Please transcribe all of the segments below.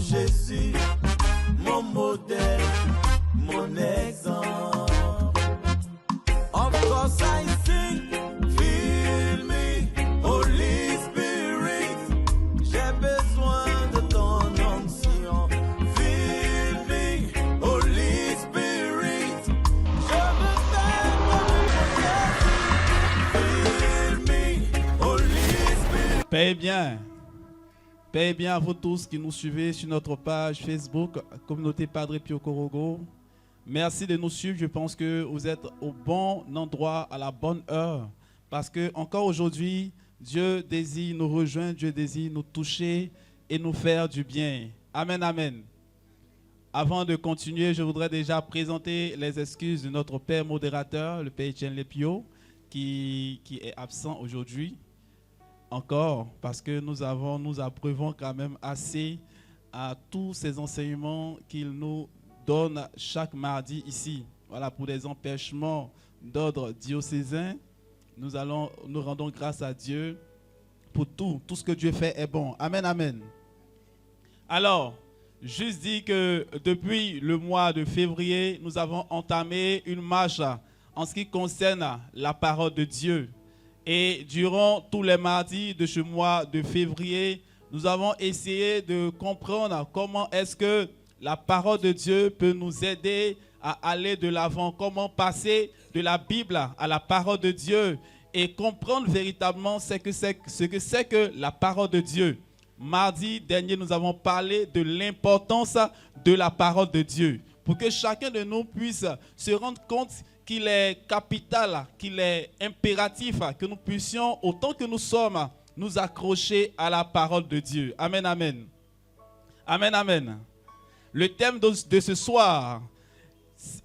Jésus, mon modèle, mon exemple. Of course I sing, fill me, Holy Spirit. J'ai besoin de ton onction. Fill me, Holy Spirit. Je me fais comme Jésus. Fill me, Holy Spirit. Paix bien à vous tous qui nous suivez sur notre page Facebook, Communauté Padre Pio Korogo. Merci de nous suivre. Je pense que vous êtes au bon endroit, à la bonne heure. Parce que encore aujourd'hui, Dieu désire nous rejoindre, Dieu désire nous toucher et nous faire du bien. Amen, amen. Avant de continuer, je voudrais déjà présenter les excuses de notre Père modérateur, le Père Etienne Lepio, qui est absent aujourd'hui. Encore, parce que nous approuvons quand même assez à tous ces enseignements qu'il nous donne chaque mardi ici. Voilà, pour des empêchements d'ordre diocésain, nous rendons grâce à Dieu pour tout ce que Dieu fait est bon. Amen, amen. Alors, juste dire que depuis le mois de février, nous avons entamé une marche en ce qui concerne la parole de Dieu. Et durant tous les mardis de ce mois de février, nous avons essayé de comprendre comment est-ce que la parole de Dieu peut nous aider à aller de l'avant, comment passer de la Bible à la parole de Dieu et comprendre véritablement ce que c'est que la parole de Dieu. Mardi dernier, nous avons parlé de l'importance de la parole de Dieu pour que chacun de nous puisse se rendre compte qu'il est capital, qu'il est impératif que nous puissions, autant que nous sommes, nous accrocher à la parole de Dieu. Amen, amen. Amen, amen. Le thème de ce soir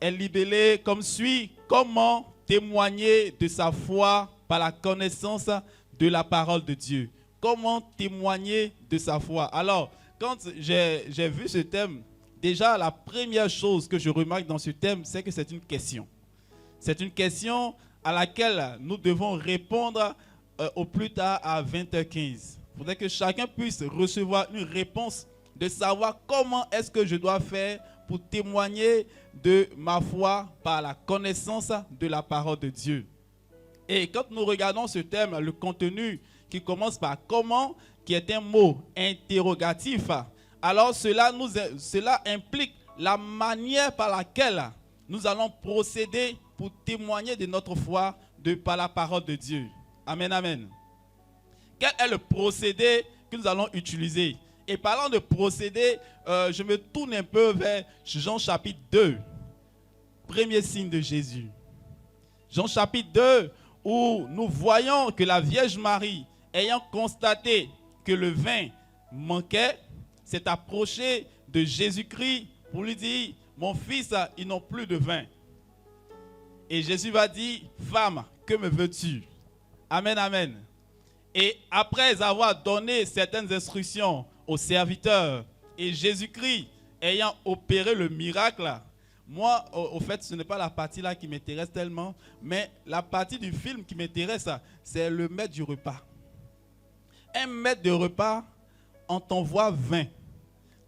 est libellé comme suit: comment témoigner de sa foi par la connaissance de la parole de Dieu. Comment témoigner de sa foi? Alors, quand j'ai vu ce thème, déjà la première chose que je remarque dans ce thème, c'est que c'est une question. C'est une question à laquelle nous devons répondre au plus tard à 20h15. Il faudrait que chacun puisse recevoir une réponse de savoir comment est-ce que je dois faire pour témoigner de ma foi par la connaissance de la parole de Dieu. Et quand nous regardons ce thème, le contenu qui commence par comment, qui est un mot interrogatif, alors cela implique la manière par laquelle nous allons procéder pour témoigner de notre foi par la parole de Dieu. Amen, amen. Quel est le procédé que nous allons utiliser? Et parlant de procédé, je me tourne un peu vers Jean chapitre 2, premier signe de Jésus. Jean chapitre 2, où nous voyons que la Vierge Marie, ayant constaté que le vin manquait, s'est approchée de Jésus-Christ pour lui dire: mon fils, ils n'ont plus de vin. Et Jésus va dire: femme, que me veux-tu? Amen, amen. Et après avoir donné certaines instructions aux serviteurs, et Jésus-Christ ayant opéré le miracle, moi, au fait, ce n'est pas la partie là qui m'intéresse tellement, mais la partie du film qui m'intéresse, c'est le maître du repas. Un maître de repas, on t'envoie 20.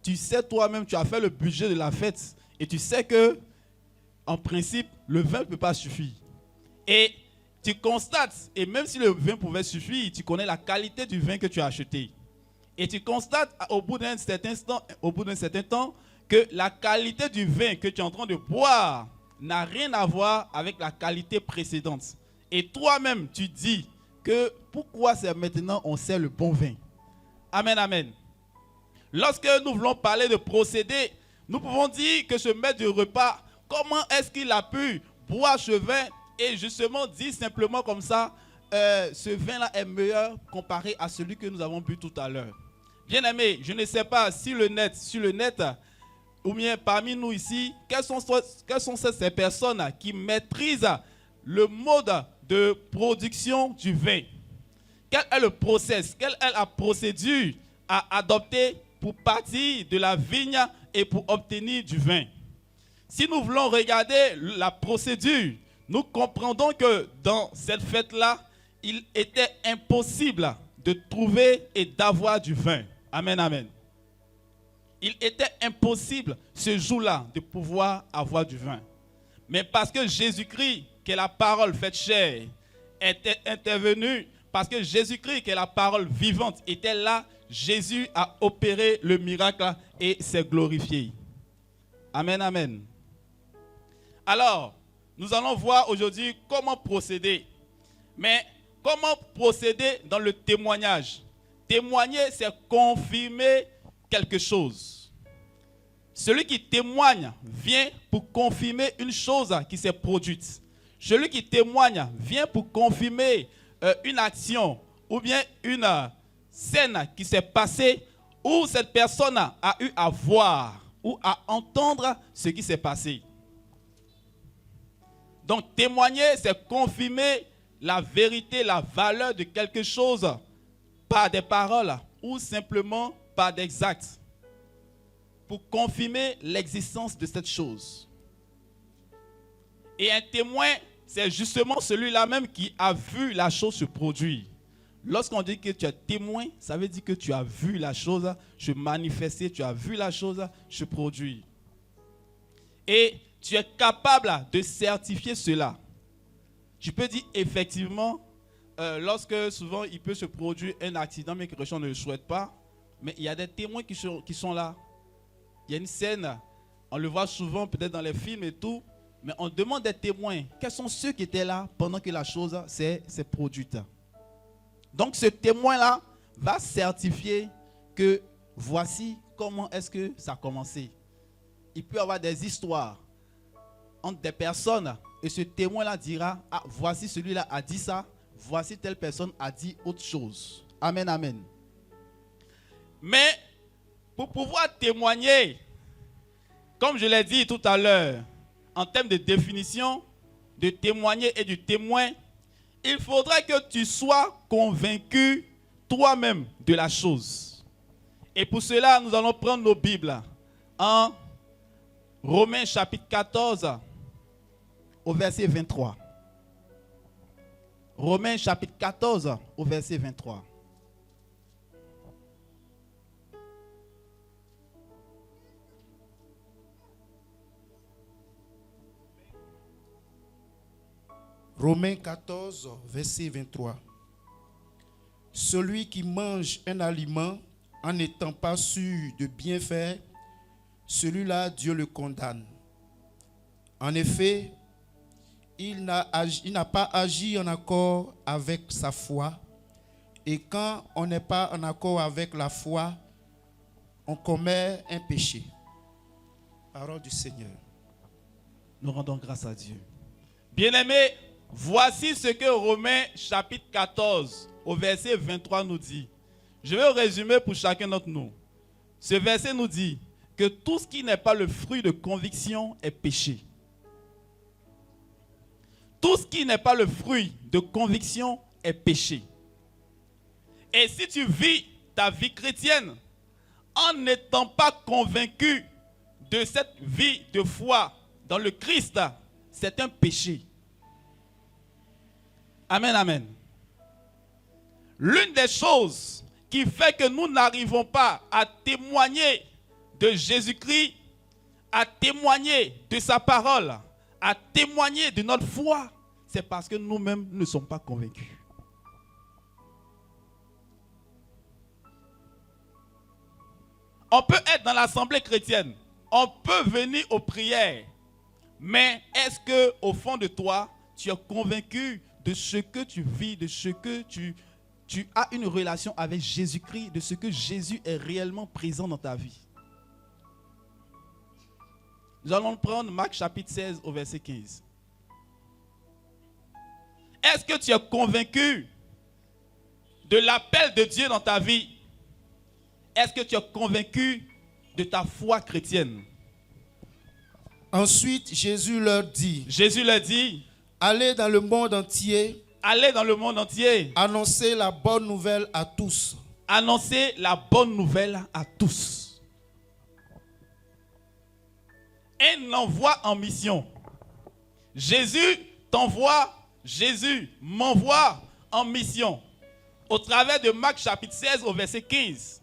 Tu sais toi-même, tu as fait le budget de la fête, et tu sais que, en principe, le vin ne peut pas suffire. Et tu constates, et même si le vin pouvait suffire, tu connais la qualité du vin que tu as acheté. Et tu constates au bout d'un certain temps que la qualité du vin que tu es en train de boire n'a rien à voir avec la qualité précédente. Et toi-même, tu dis que pourquoi c'est maintenant on sait le bon vin. Amen, amen. Lorsque nous voulons parler de procédé, nous pouvons dire que ce maître du repas, comment est-ce qu'il a pu boire ce vin et justement dire simplement comme ça, ce vin-là est meilleur comparé à celui que nous avons bu tout à l'heure. Bien aimé, je ne sais pas si sur le net, ou bien parmi nous ici, quelles sont ces personnes qui maîtrisent le mode de production du vin. Quel est le process, quelle est la procédure à adopter pour partir de la vigne et pour obtenir du vin? Si nous voulons regarder la procédure, nous comprendrons que dans cette fête-là, il était impossible de trouver et d'avoir du vin. Amen, amen. il était impossible ce jour-là de pouvoir avoir du vin. Mais parce que Jésus-Christ, qui est la parole faite chair, était intervenu, parce que Jésus-Christ, qui est la parole vivante, était là, Jésus a opéré le miracle et s'est glorifié. Amen, amen. Alors, nous allons voir aujourd'hui comment procéder. Mais comment procéder dans le témoignage? Témoigner, c'est confirmer quelque chose. Celui qui témoigne vient pour confirmer une chose qui s'est produite. Celui qui témoigne vient pour confirmer une action ou bien une scène qui s'est passée où cette personne a eu à voir ou à entendre ce qui s'est passé. Donc témoigner, c'est confirmer la vérité, la valeur de quelque chose par des paroles ou simplement par des actes pour confirmer l'existence de cette chose. Et un témoin, c'est justement celui-là même qui a vu la chose se produire. Lorsqu'on dit que tu es témoin, ça veut dire que tu as vu la chose se manifester, tu as vu la chose se produire. Et tu es capable de certifier cela. Tu peux dire effectivement, lorsque souvent il peut se produire un accident, mais que les gens ne le souhaitent pas, mais il y a des témoins qui sont là. Il y a une scène, on le voit souvent peut-être dans les films et tout, mais on demande des témoins. Quels sont ceux qui étaient là pendant que la chose s'est produite? Donc ce témoin-là va certifier que voici comment est-ce que ça a commencé. Il peut y avoir des histoires entre des personnes et ce témoin-là dira, ah, voici celui-là a dit ça, voici telle personne a dit autre chose. Amen, amen. Mais pour pouvoir témoigner, comme je l'ai dit tout à l'heure, en termes de définition, de témoigner et du témoin, il faudrait que tu sois convaincu toi-même de la chose. Et pour cela, nous allons prendre nos Bibles en Romains chapitre 14 au verset 23. Romains chapitre 14 au verset 23. Romains 14, verset 23. Celui qui mange un aliment en n'étant pas sûr de bien faire, celui-là, Dieu le condamne. En effet, il n'a pas agi en accord avec sa foi. Et quand on n'est pas en accord avec la foi, on commet un péché. Parole du Seigneur. Nous rendons grâce à Dieu. Bien-aimés, voici ce que Romains chapitre 14 au verset 23 nous dit. Je vais résumer pour chacun d'entre nous. Ce verset nous dit que tout ce qui n'est pas le fruit de conviction est péché. Tout ce qui n'est pas le fruit de conviction est péché. Et si tu vis ta vie chrétienne en n'étant pas convaincu de cette vie de foi dans le Christ, c'est un péché. Amen, amen. L'une des choses qui fait que nous n'arrivons pas à témoigner de Jésus-Christ, à témoigner de sa parole, à témoigner de notre foi, c'est parce que nous-mêmes ne sommes pas convaincus. On peut être dans l'assemblée chrétienne, on peut venir aux prières, mais est-ce que au fond de toi, tu es convaincu de ce que tu vis, de ce que tu as une relation avec Jésus-Christ, de ce que Jésus est réellement présent dans ta vie? Nous allons prendre Marc chapitre 16 au verset 15. Est-ce que tu es convaincu de l'appel de Dieu dans ta vie? Est-ce que tu es convaincu de ta foi chrétienne? Ensuite, Jésus leur dit, allez dans le monde entier, annoncez la bonne nouvelle à tous. Annoncez la bonne nouvelle à tous. Un envoi en mission. Jésus t'envoie, Jésus m'envoie en mission. Au travers de Marc chapitre 16 au verset 15.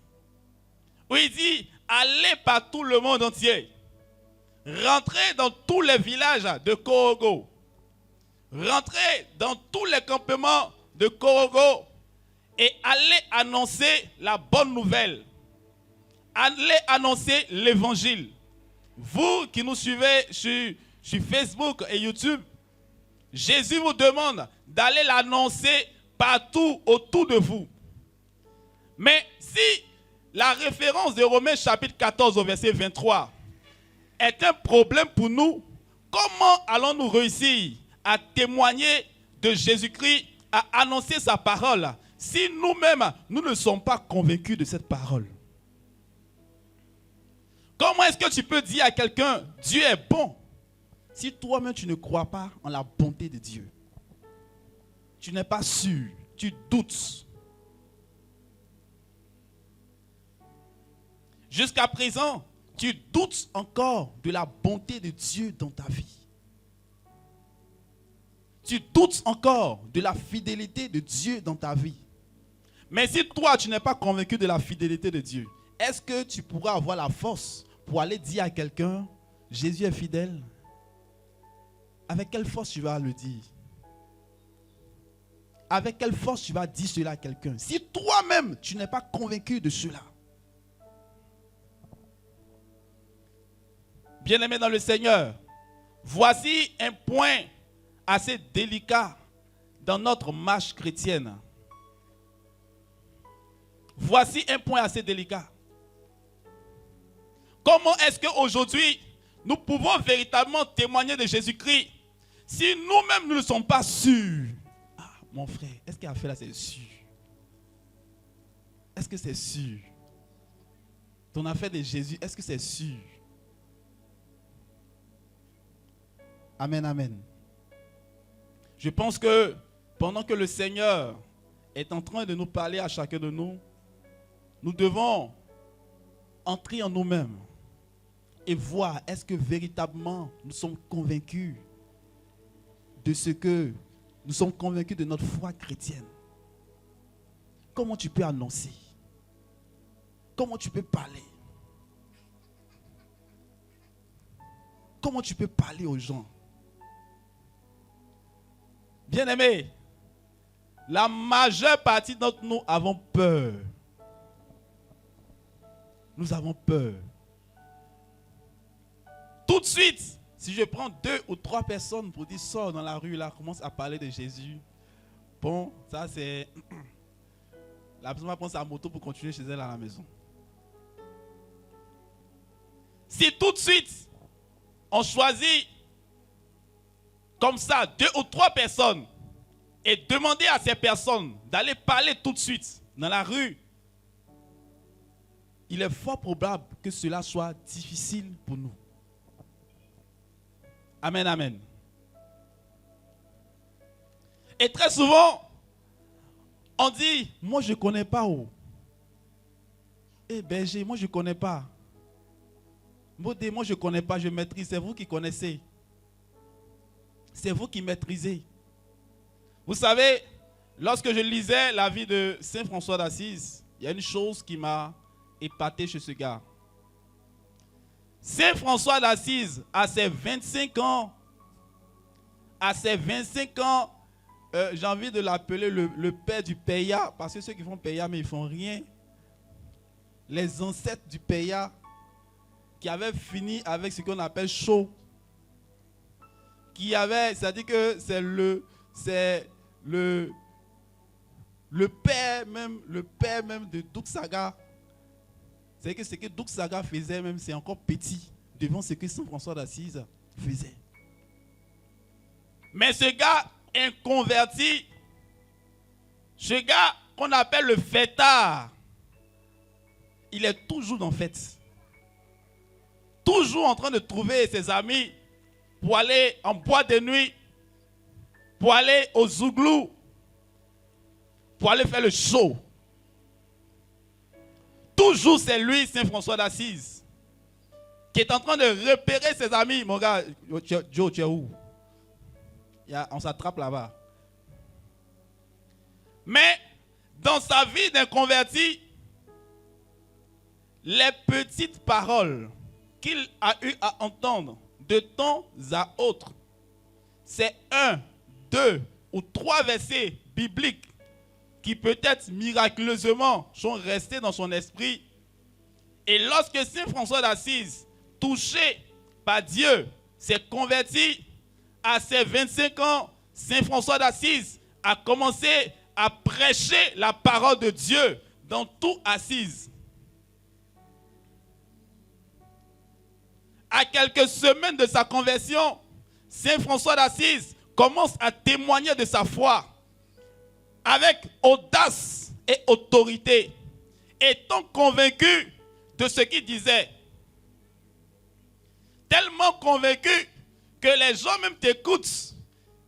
Où il dit, allez par tout le monde entier. Rentrez dans tous les villages de Korogo. Rentrez dans tous les campements de Korogo et allez annoncer la bonne nouvelle. Allez annoncer l'évangile. Vous qui nous suivez sur Facebook et YouTube, Jésus vous demande d'aller l'annoncer partout autour de vous. Mais si la référence de Romains chapitre 14 au verset 23 est un problème pour nous, comment allons-nous réussir à témoigner de Jésus-Christ, à annoncer sa parole, si nous-mêmes, nous ne sommes pas convaincus de cette parole? Comment est-ce que tu peux dire à quelqu'un, Dieu est bon, si toi-même tu ne crois pas en la bonté de Dieu? Tu n'es pas sûr, tu doutes. Jusqu'à présent, tu doutes encore de la bonté de Dieu dans ta vie. Tu doutes encore de la fidélité de Dieu dans ta vie. Mais si toi, tu n'es pas convaincu de la fidélité de Dieu, est-ce que tu pourras avoir la force pour aller dire à quelqu'un, Jésus est fidèle? Avec quelle force tu vas le dire? Avec quelle force tu vas dire cela à quelqu'un? Si toi-même, tu n'es pas convaincu de cela. Bien-aimés dans le Seigneur, voici un point assez délicat dans notre marche chrétienne. Voici un point assez délicat. Comment est-ce qu'aujourd'hui, nous pouvons véritablement témoigner de Jésus-Christ si nous-mêmes, nous ne sommes pas sûrs? Ah, mon frère, est-ce qu'il a fait là, c'est sûr? Est-ce que c'est sûr? Ton affaire de Jésus, est-ce que c'est sûr? Amen, amen. Je pense que pendant que le Seigneur est en train de nous parler à chacun de nous, nous devons entrer en nous-mêmes et voir est-ce que véritablement nous sommes convaincus de ce que nous sommes convaincus de notre foi chrétienne. Comment tu peux annoncer? Comment tu peux parler? Comment tu peux parler aux gens? Bien-aimés, la majeure partie d'entre nous avons peur. Nous avons peur. Tout de suite, si je prends 2 ou 3 personnes pour dire sors dans la rue, là, commence à parler de Jésus. Bon, ça c'est... La personne va prendre sa moto pour continuer chez elle à la maison. Si tout de suite, on choisit comme ça 2 ou 3 personnes et demander à ces personnes d'aller parler tout de suite dans la rue, il est fort probable que cela soit difficile pour nous. Amen, amen. Et très souvent, on dit, moi je ne connais pas où. Eh berger, moi je ne connais pas. Modé, moi je ne connais pas, je maîtrise. C'est vous qui connaissez. C'est vous qui maîtrisez. Vous savez, lorsque je lisais la vie de Saint François d'Assise, il y a une chose qui m'a épaté chez ce gars. Saint François d'Assise, à ses 25 ans, j'ai envie de l'appeler le père du Paya, parce que ceux qui font Paya, mais ils ne font rien. Les ancêtres du Paya, qui avaient fini avec ce qu'on appelle chaud. Qui avait, c'est-à-dire que c'est le père même de Doug Saga. C'est que ce que Doug Saga faisait même, c'est encore petit devant ce que Saint François d'Assise faisait. Mais ce gars inconverti, ce gars qu'on appelle le fêtard, il est toujours en fête. Toujours en train de trouver ses amis pour aller en boîte de nuit, pour aller au Zouglou, pour aller faire le show. Toujours c'est lui, Saint François d'Assise, qui est en train de repérer ses amis. Mon gars, Joe, tu es où? On s'attrape là-bas. Mais dans sa vie d'un converti, les petites paroles qu'il a eu à entendre de temps à autre, c'est 1, 2 ou 3 versets bibliques qui peut-être miraculeusement sont restés dans son esprit. Et lorsque Saint François d'Assise, touché par Dieu, s'est converti à ses 25 ans, Saint François d'Assise a commencé à prêcher la parole de Dieu dans tout Assise. À quelques semaines de sa conversion, Saint François d'Assise commence à témoigner de sa foi avec audace et autorité, étant convaincu de ce qu'il disait. Tellement convaincu que les gens même t'écoutent.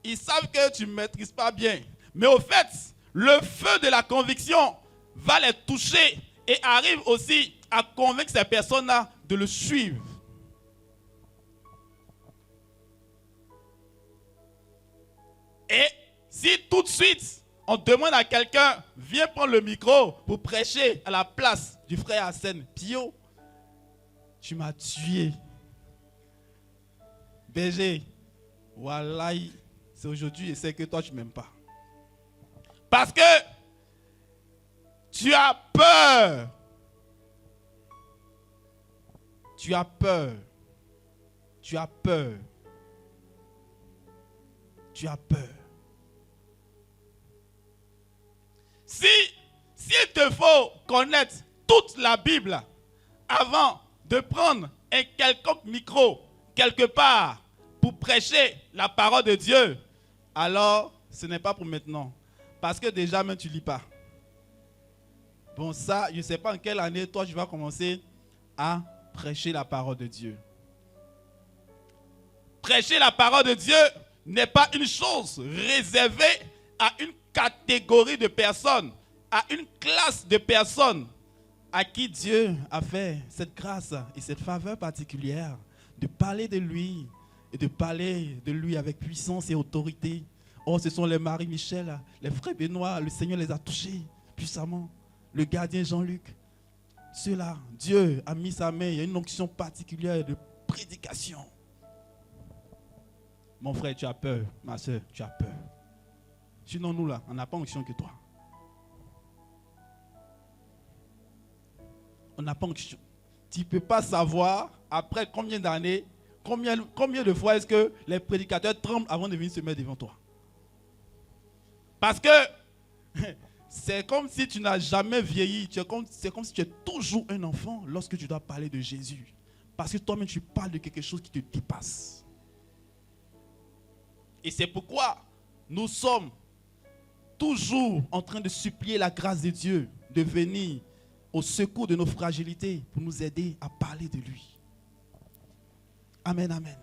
Ils savent que tu ne maîtrises pas bien. Mais au fait, le feu de la conviction va les toucher et arrive aussi à convaincre ces personnes-là de le suivre. Et si tout de suite, on demande à quelqu'un, viens prendre le micro pour prêcher à la place du frère Hassan Pio, tu m'as tué. BG, wallahi, c'est aujourd'hui et c'est que toi tu ne m'aimes pas. Parce que tu as peur. Tu as peur. Tu as peur. Tu as peur. S'il te faut connaître toute la Bible avant de prendre un quelconque micro quelque part pour prêcher la parole de Dieu, alors ce n'est pas pour maintenant. Parce que déjà même tu ne lis pas. Bon ça, je ne sais pas en quelle année toi tu vas commencer à prêcher la parole de Dieu. Prêcher la parole de Dieu n'est pas une chose réservée à une catégorie de personnes, à une classe de personnes à qui Dieu a fait cette grâce et cette faveur particulière de parler de lui et de parler de lui avec puissance et autorité. Oh, ce sont les Marie-Michel, les frères Benoît, le Seigneur les a touchés puissamment. Le gardien Jean-Luc, ceux-là, Dieu a mis sa main, il y a une onction particulière de prédication. Mon frère, tu as peur, ma soeur, tu as peur. Sinon, nous là, on n'a pas onction que toi. On n'a pas onction. Tu ne peux pas savoir, après combien d'années, combien de fois est-ce que les prédicateurs tremblent avant de venir se mettre devant toi. Parce que c'est comme si tu n'as jamais vieilli. C'est comme si tu es toujours un enfant lorsque tu dois parler de Jésus. Parce que toi-même, tu parles de quelque chose qui te dépasse. Et c'est pourquoi nous sommes toujours en train de supplier la grâce de Dieu de venir au secours de nos fragilités pour nous aider à parler de lui. Amen, amen.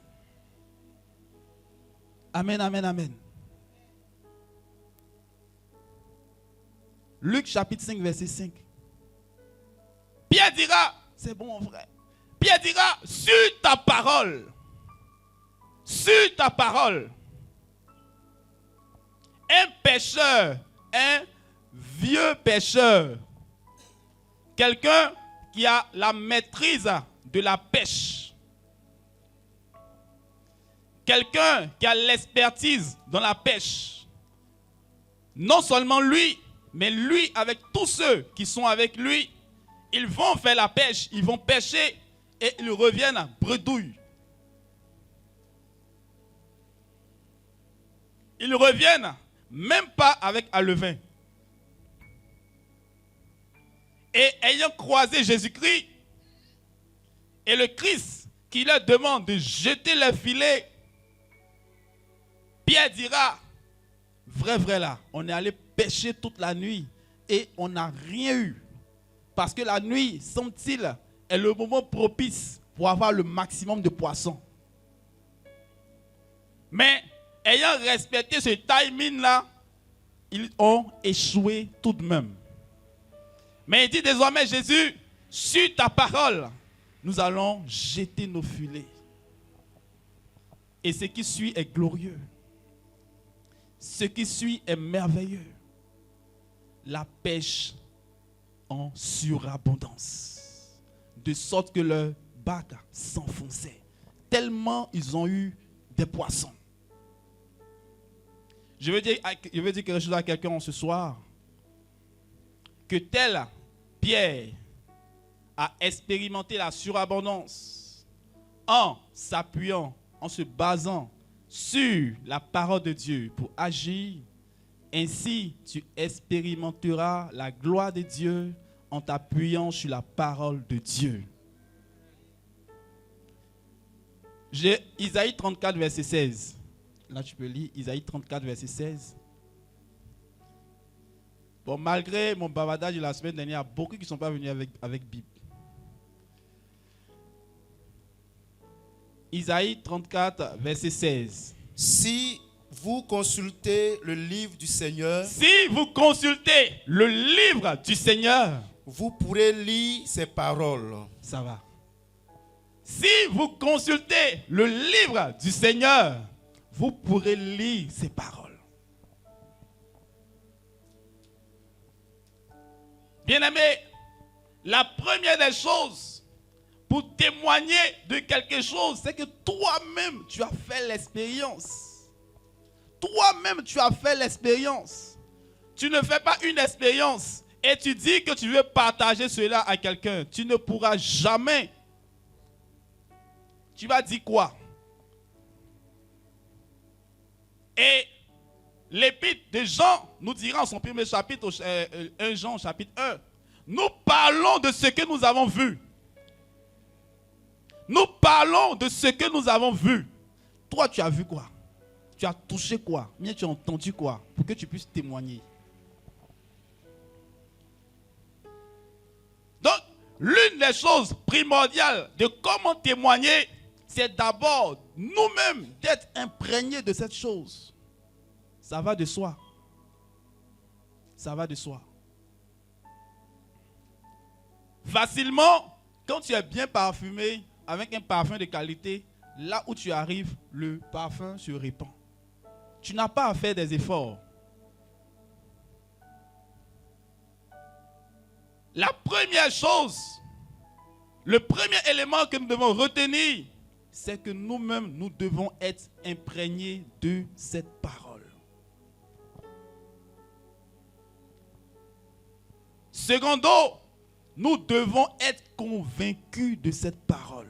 Amen, amen, amen. Luc chapitre 5, verset 5. Pierre dira, c'est bon mon frère, Pierre dira, sur ta parole, un pécheur, un vieux pécheur, quelqu'un qui a la maîtrise de la pêche, quelqu'un qui a l'expertise dans la pêche, non seulement lui, mais lui avec tous ceux qui sont avec lui, ils vont faire la pêche, ils vont pêcher et ils reviennent bredouilles. Ils reviennent même pas avec un levain. Et ayant croisé Jésus-Christ et le Christ qui leur demande de jeter le filet, Pierre dira, vrai là, on est allé pêcher toute la nuit et on n'a rien eu. Parce que la nuit, semble-t-il, est le moment propice pour avoir le maximum de poissons. Mais ayant respecté ce timing-là, ils ont échoué tout de même. Mais il dit désormais, Jésus, sur ta parole, nous allons jeter nos filets. Et ce qui suit est glorieux. Ce qui suit est merveilleux. La pêche en surabondance. de sorte que leur bac s'enfonçait. Tellement ils ont eu des poissons. Je veux dire quelque chose à quelqu'un ce soir. Que telle Pierre a expérimenté la surabondance en s'appuyant, en se basant sur la parole de Dieu pour agir. Ainsi, tu expérimenteras la gloire de Dieu en t'appuyant sur la parole de Dieu. J'ai Isaïe 34, verset 16. Là, tu peux lire Isaïe 34, verset 16. Bon, malgré mon bavardage de la semaine dernière, il y a beaucoup qui ne sont pas venus avec Bible. Isaïe 34, verset 16. Si vous consultez le livre du Seigneur, Si vous consultez le livre du Seigneur, vous pourrez lire ses paroles. ça va. Si vous consultez le livre du Seigneur, vous pourrez lire ses paroles. Bien-aimé, la première des choses pour témoigner de quelque chose, c'est que toi-même, tu as fait l'expérience. Toi-même, tu as fait l'expérience. Tu ne fais pas une expérience et tu dis que tu veux partager cela à quelqu'un. Tu ne pourras jamais. Tu vas dire quoi? Et l'épître de Jean nous dira en son premier chapitre, 1 Jean chapitre 1, nous parlons de ce que nous avons vu. Nous parlons de ce que nous avons vu. Toi, tu as vu quoi? Tu as touché quoi? Bien, tu as entendu quoi? Pour que tu puisses témoigner. Donc, l'une des choses primordiales de comment témoigner, c'est d'abord nous-mêmes d'être imprégnés de cette chose. Ça va de soi. Ça va de soi. Facilement, quand tu es bien parfumé, avec un parfum de qualité, là où tu arrives, le parfum se répand. Tu n'as pas à faire des efforts. La première chose, le premier élément que nous devons retenir, c'est que nous-mêmes, nous devons être imprégnés de cette parole. Secondo, nous devons être convaincus de cette parole.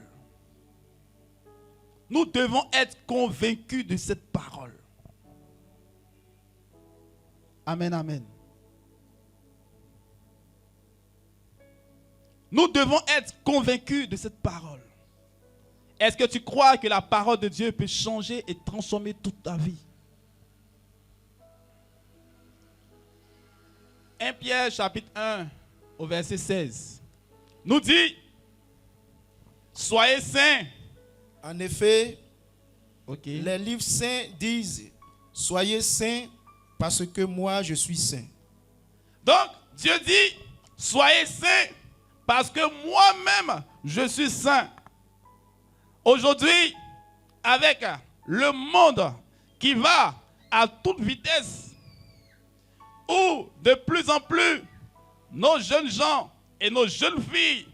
Nous devons être convaincus de cette parole. Amen, amen. Nous devons être convaincus de cette parole. Est-ce que tu crois que la parole de Dieu peut changer et transformer toute ta vie? 1 Pierre chapitre 1 au verset 16 nous dit: soyez saints. En effet, Okay. les livres saints disent, soyez saints parce que moi je suis saint. Donc Dieu dit: soyez saints parce que moi-même je suis saint. Aujourd'hui, avec le monde qui va à toute vitesse, où de plus en plus nos jeunes gens et nos jeunes filles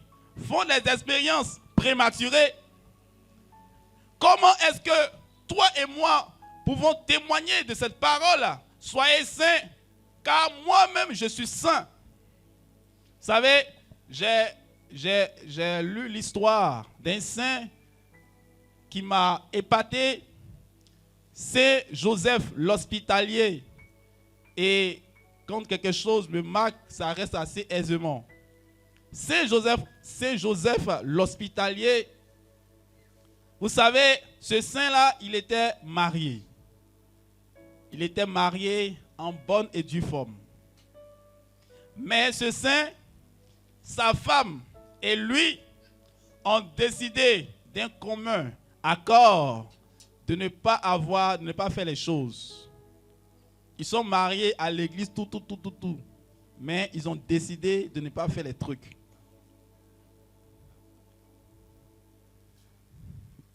font des expériences prématurées, comment est-ce que toi et moi pouvons témoigner de cette parole? Soyez saints, car moi-même je suis saint. Vous savez, j'ai lu l'histoire d'un saint qui m'a épaté. C'est Joseph l'Hospitalier. Et quand quelque chose me marque, ça reste assez aisément. C'est Joseph l'Hospitalier. Vous savez, ce saint-là, il était marié. Il était marié en bonne et due forme. Mais ce saint, sa femme et lui ont décidé d'un commun accord de ne pas faire les choses. Ils sont mariés à l'église, tout. Mais ils ont décidé de ne pas faire les trucs.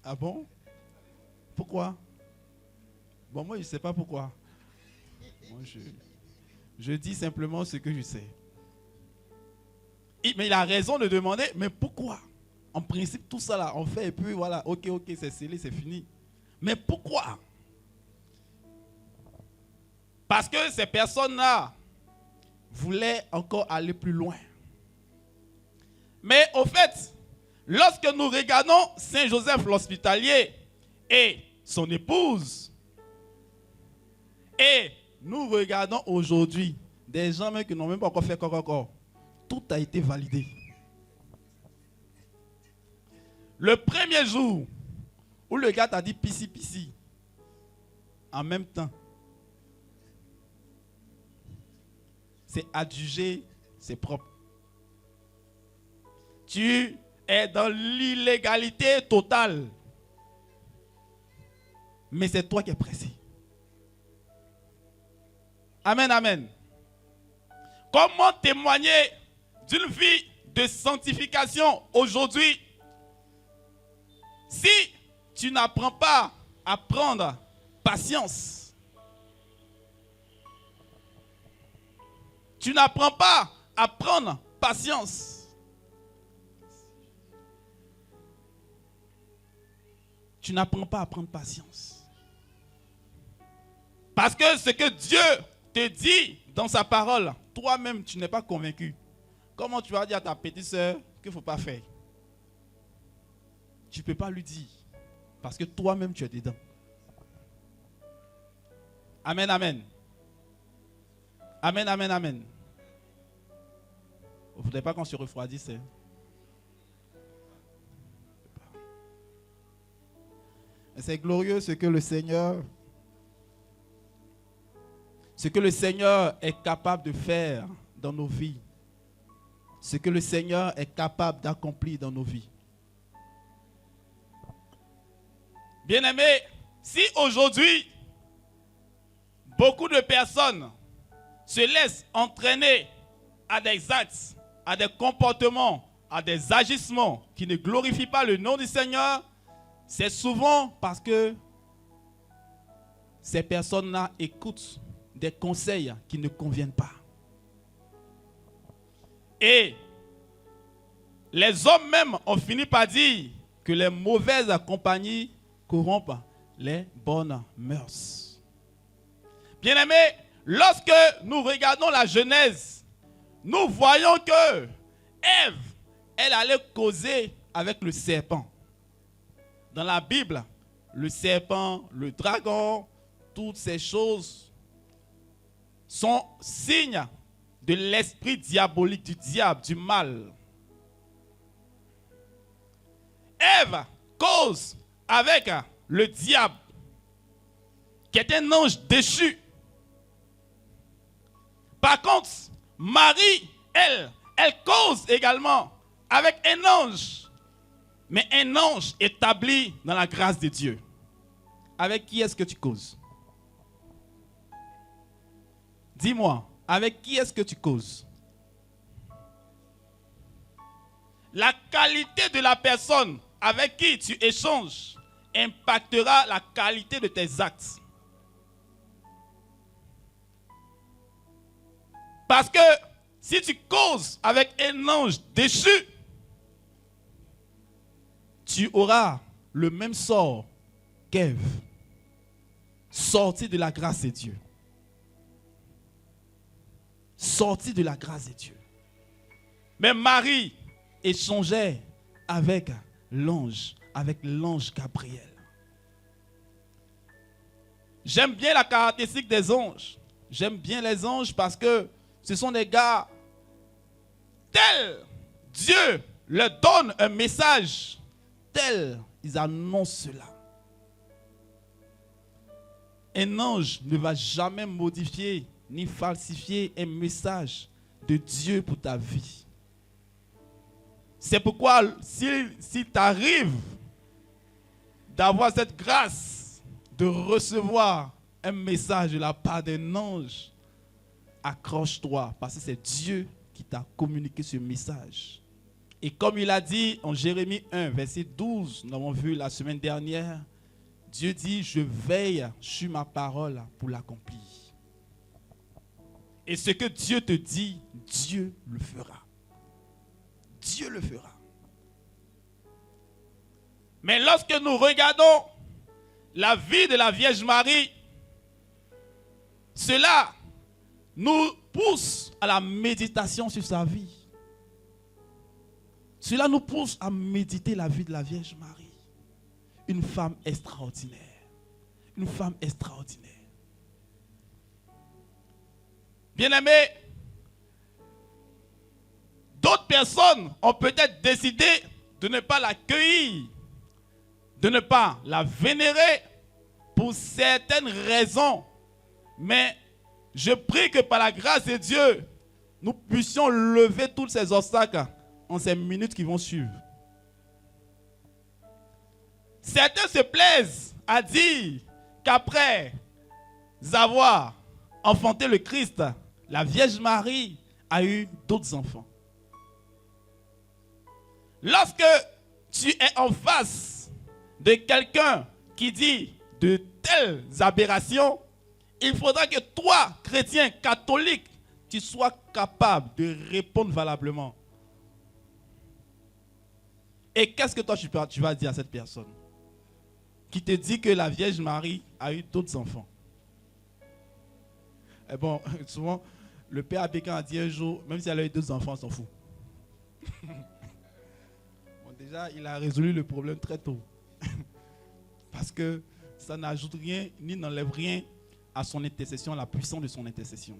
Ah bon? Pourquoi? Bon, moi, je ne sais pas pourquoi. Moi, je dis simplement ce que je sais. Mais il a raison de demander, mais pourquoi? En principe, tout ça là, on fait et puis voilà, ok, c'est scellé, c'est fini. Mais pourquoi? Parce que ces personnes-là voulaient encore aller plus loin. Mais au fait, lorsque nous regardons Saint Joseph l'Hospitalier et son épouse, et nous regardons aujourd'hui des gens même qui n'ont même pas encore fait encore, tout a été validé. Le premier jour où le gars t'a dit pissi, en même temps, c'est adjugé, c'est propre. Tu es dans l'illégalité totale. Mais c'est toi qui es pressé. Amen, amen. Comment témoigner d'une vie de sanctification aujourd'hui si tu n'apprends pas à prendre patience? Tu n'apprends pas à prendre patience. Tu n'apprends pas à prendre patience. Parce que ce que Dieu te dit dans sa parole, toi-même, tu n'es pas convaincu. Comment tu vas dire à ta petite soeur qu'il ne faut pas faire? Tu ne peux pas lui dire. Parce que toi-même, tu es dedans. Amen, amen. Amen, amen, amen. Vous ne voulez pas qu'on se refroidisse? Hein? C'est glorieux ce que le Seigneur est capable de faire dans nos vies. Ce que le Seigneur est capable d'accomplir dans nos vies. Bien-aimés, si aujourd'hui, beaucoup de personnes se laissent entraîner à des actes, à des comportements, à des agissements qui ne glorifient pas le nom du Seigneur, c'est souvent parce que ces personnes-là écoutent des conseils qui ne conviennent pas. Et les hommes même ont fini par dire que les mauvaises compagnies corrompent les bonnes mœurs. Bien-aimés, lorsque nous regardons la Genèse, nous voyons que Ève, elle allait causer avec le serpent. Dans la Bible, le serpent, le dragon, toutes ces choses sont signes de l'esprit diabolique, du diable, du mal. Ève cause avec le diable, qui est un ange déchu. Par contre, Marie, elle cause également avec un ange, mais un ange établi dans la grâce de Dieu. Avec qui est-ce que tu causes? Dis-moi, avec qui est-ce que tu causes? La qualité de la personne avec qui tu échanges impactera la qualité de tes actes. Parce que si tu causes avec un ange déchu, tu auras le même sort qu'Ève, sorti de la grâce de Dieu. Sorti de la grâce de Dieu. Mais Marie échangeait avec l'ange Gabriel. J'aime bien la caractéristique des anges. J'aime bien les anges parce que ce sont des gars tels. Dieu leur donne un message tel ils annoncent cela. Un ange ne va jamais modifier ni falsifier un message de Dieu pour ta vie. C'est pourquoi si tu arrives d'avoir cette grâce de recevoir un message de la part d'un ange, accroche-toi parce que c'est Dieu qui t'a communiqué ce message. Et comme il a dit en Jérémie 1, verset 12, nous l'avons vu la semaine dernière, Dieu dit, je veille sur ma parole pour l'accomplir. Et ce que Dieu te dit, Dieu le fera. Dieu le fera. Mais lorsque nous regardons la vie de la Vierge Marie, cela nous pousse à la méditation sur sa vie. Cela nous pousse à méditer la vie de la Vierge Marie. Une femme extraordinaire. Une femme extraordinaire. Bien-aimés, d'autres personnes ont peut-être décidé de ne pas l'accueillir, de ne pas la vénérer pour certaines raisons. Mais je prie que par la grâce de Dieu, nous puissions lever tous ces obstacles en ces minutes qui vont suivre. Certains se plaisent à dire qu'après avoir enfanté le Christ, la Vierge Marie a eu d'autres enfants. Lorsque tu es en face de quelqu'un qui dit de telles aberrations, il faudra que toi, chrétien, catholique, tu sois capable de répondre valablement. Et qu'est-ce que toi tu vas dire à cette personne qui te dit que la Vierge Marie a eu d'autres enfants? Et bon, souvent, le père Abékan a dit un jour, même si elle a eu 2 enfants, on s'en fout. Bon, déjà, il a résolu le problème très tôt. Parce que ça n'ajoute rien, ni n'enlève rien à son intercession, à la puissance de son intercession.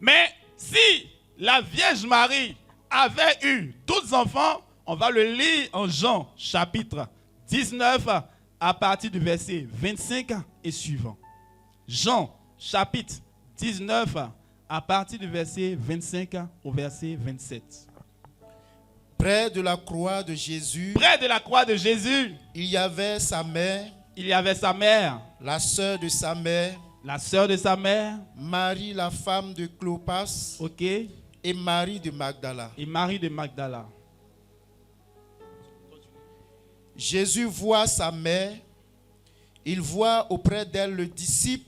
Mais si la Vierge Marie avait eu d'autres enfants, on va le lire en Jean chapitre 19 à partir du verset 25 et suivant. Jean chapitre 19 à partir du verset 25 au verset 27. Près de la croix de Jésus, Près de la croix de Jésus, il y avait sa mère, il y avait sa mère, la sœur de sa mère, la sœur de sa mère, Marie la femme de Clopas, ok, et Marie de Magdala. et Marie de Magdala. Jésus voit sa mère, il voit auprès d'elle le disciple